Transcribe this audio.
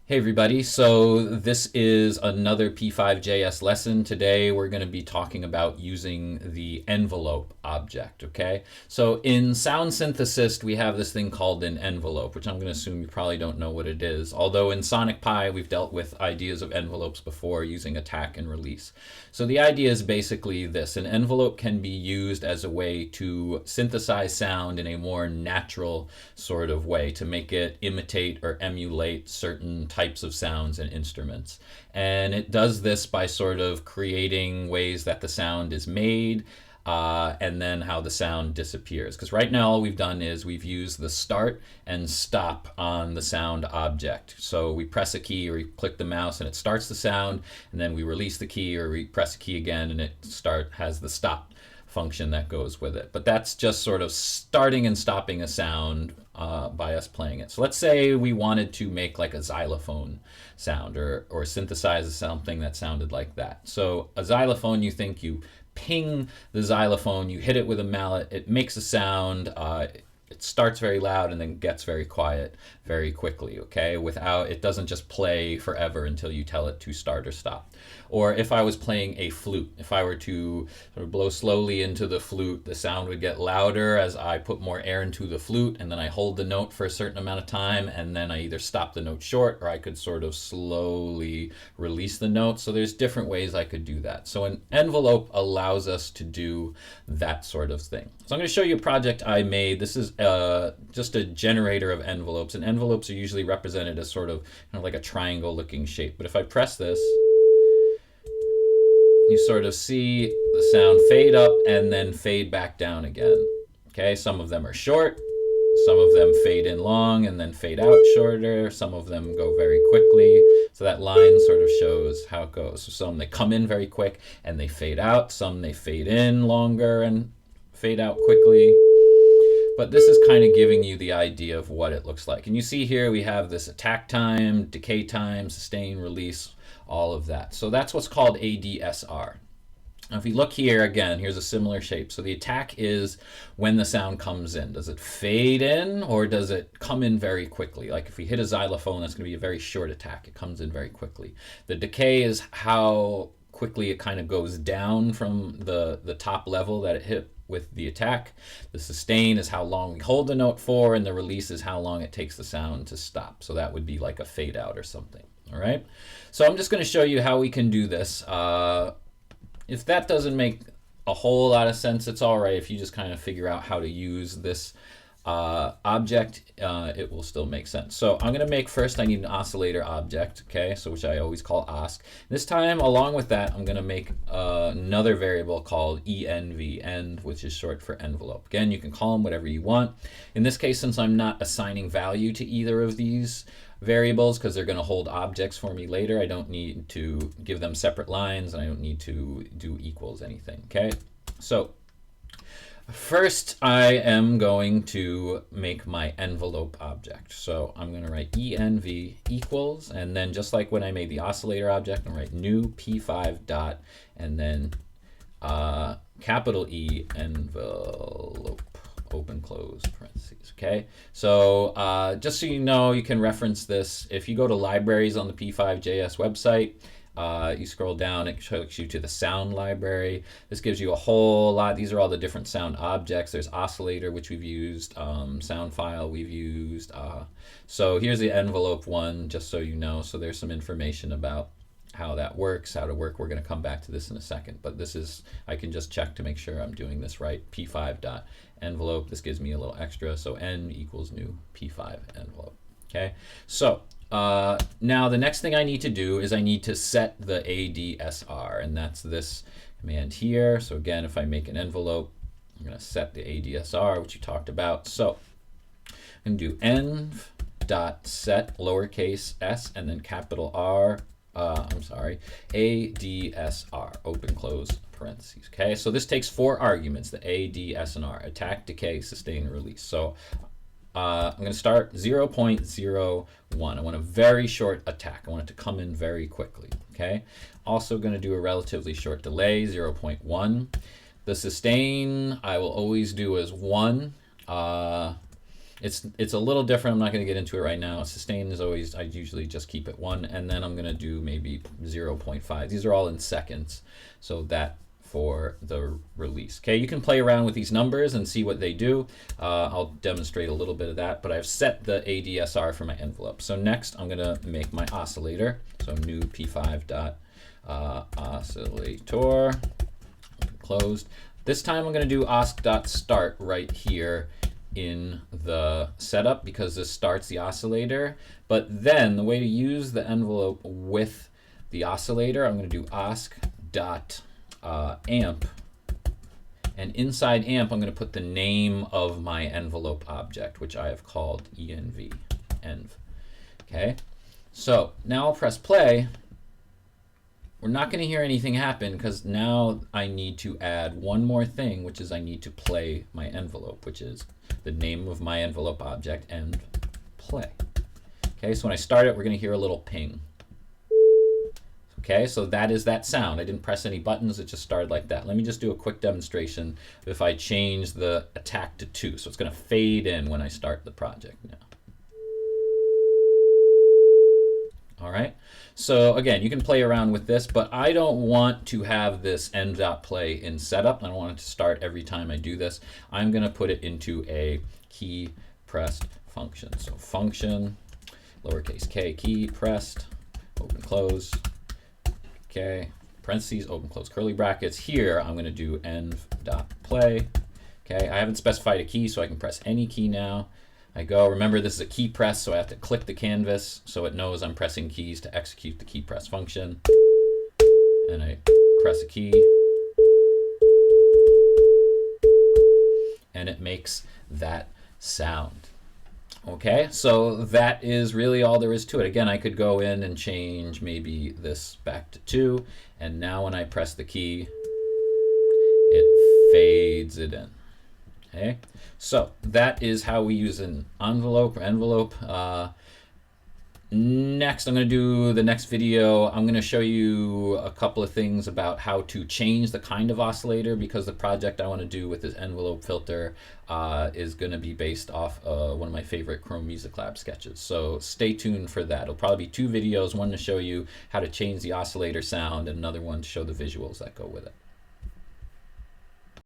Hey everybody, so this is another p5.js lesson. Today we're going to be talking about using the envelope object, okay? So in sound synthesis we have this thing called an envelope, which I'm going to assume you probably don't know what it is. Although in Sonic Pi we've dealt with ideas of envelopes before using attack and release. So the idea is basically this. An envelope can be used as a way to synthesize sound in a more natural sort of way, to make it imitate or emulate certain types of sounds and instruments. And it does this by sort of creating ways that the sound is made, and then how the sound disappears. Because right now all we've done is we've used the start and stop on the sound object. So we press a key or we click the mouse and it starts the sound, and then we release the key or we press a key again and it has the stop function that goes with it. But that's just sort of starting and stopping a sound by us playing it. So let's say we wanted to make like a xylophone sound or synthesize something that sounded like that. So a xylophone, you ping the xylophone, you hit it with a mallet, it makes a sound, it starts very loud and then gets very quiet very quickly, okay? It doesn't just play forever until you tell it to start or stop. Or if I was playing a flute, if I were to sort of blow slowly into the flute, the sound would get louder as I put more air into the flute, and then I hold the note for a certain amount of time, and then I either stop the note short or I could sort of slowly release the note. So there's different ways I could do that. So an envelope allows us to do that sort of thing. So I'm going to show you a project I made. This is just a generator of envelopes, and envelopes are usually represented as sort of like a triangle looking shape. But if I press this, you sort of see the sound fade up and then fade back down again. Okay, some of them are short, some of them fade in long and then fade out shorter, some of them go very quickly. So that line sort of shows how it goes. So some they come in very quick and they fade out, some they fade in longer and fade out quickly. But this is kind of giving you the idea of what it looks like. And you see here we have this attack time, decay time, sustain, release, all of that. So that's what's called ADSR. Now if you look here again, here's a similar shape. So the attack is when the sound comes in. Does it fade in or does it come in very quickly? Like if we hit a xylophone, that's going to be a very short attack. It comes in very quickly. The decay is how quickly it kind of goes down from the top level that it hit with the attack. The sustain is how long we hold the note for, and the release is how long it takes the sound to stop. So that would be like a fade out or something. All right. So I'm just going to show you how we can do this. If that doesn't make a whole lot of sense, it's all right. If you just kind of figure out how to use this object, it will still make sense. So I'm going to make first, I need an oscillator object, okay, so which I always call osc. This time, along with that, I'm going to make another variable called env, end, which is short for envelope. Again, you can call them whatever you want. In this case, since I'm not assigning value to either of these variables because they're going to hold objects for me later, I don't need to give them separate lines, and I don't need to do equals anything, okay? So first, I am going to make my envelope object. So I'm going to write env equals, and then just like when I made the oscillator object, I'm going to write new p5 dot, and then capital E envelope, open close parentheses. Okay, so just so you know, you can reference this. If you go to libraries on the p5.js website, you scroll down, it takes you to the sound library. This gives you a whole lot. These are all the different sound objects. There's oscillator, which we've used, sound file we've used. So here's the envelope one, just so you know. So there's some information about how that works, how to work. We're going to come back to this in a second, but this is, I can just check to make sure I'm doing this right. p5 dot envelope. This gives me a little extra. So n equals new p5 envelope. Okay, so now the next thing I need to do is I need to set the ADSR, and that's this command here. So again, if I make an envelope, I'm going to set the ADSR, which you talked about. So I'm going to do env dot set lowercase s and then capital R, ADSR, open close parentheses. Okay, so this takes 4 arguments, the A, D, S, and R: attack, decay, sustain, release. So I'm going to start 0.01. I want a very short attack. I want it to come in very quickly. Okay. Also going to do a relatively short delay, 0.1. The sustain I will always do as 1. It's a little different. I'm not going to get into it right now. Sustain is always, I usually just keep it 1, and then I'm going to do maybe 0.5. These are all in seconds, so that for the release. Okay, you can play around with these numbers and see what they do. I'll demonstrate a little bit of that, but I've set the ADSR for my envelope. So next I'm going to make my oscillator. So new p5.oscillator, closed. This time I'm going to do osc.start right here in the setup because this starts the oscillator. But then the way to use the envelope with the oscillator, I'm going to do osc.amp, and inside amp I'm going to put the name of my envelope object, which I have called env. Okay, so now I'll press play. We're not going to hear anything happen because now I need to add one more thing, which is I need to play my envelope, which is the name of my envelope object, and play. Okay, so when I start it, we're going to hear a little ping. Okay, so that is that sound. I didn't press any buttons, it just started like that. Let me just do a quick demonstration if I change the attack to 2. So it's going to fade in when I start the project now. All right, so again, you can play around with this, but I don't want to have this end.play in setup. I don't want it to start every time I do this. I'm going to put it into a key pressed function. So function, lowercase k, key pressed, open close, okay, parentheses, open close curly brackets. Here I'm going to do env.play. Okay, I haven't specified a key, so I can press any key now. I go, remember this is a key press, so I have to click the canvas so it knows I'm pressing keys to execute the key press function. And I press a key. And it makes that sound. Okay, so that is really all there is to it. Again, I could go in and change maybe this back to 2, and now when I press the key, it fades it in. Okay, so that is how we use an envelope. Next, I'm going to do the next video. I'm going to show you a couple of things about how to change the kind of oscillator, because the project I want to do with this envelope filter is going to be based off one of my favorite Chrome Music Lab sketches. So stay tuned for that. It'll probably be 2 videos, one to show you how to change the oscillator sound and another one to show the visuals that go with it.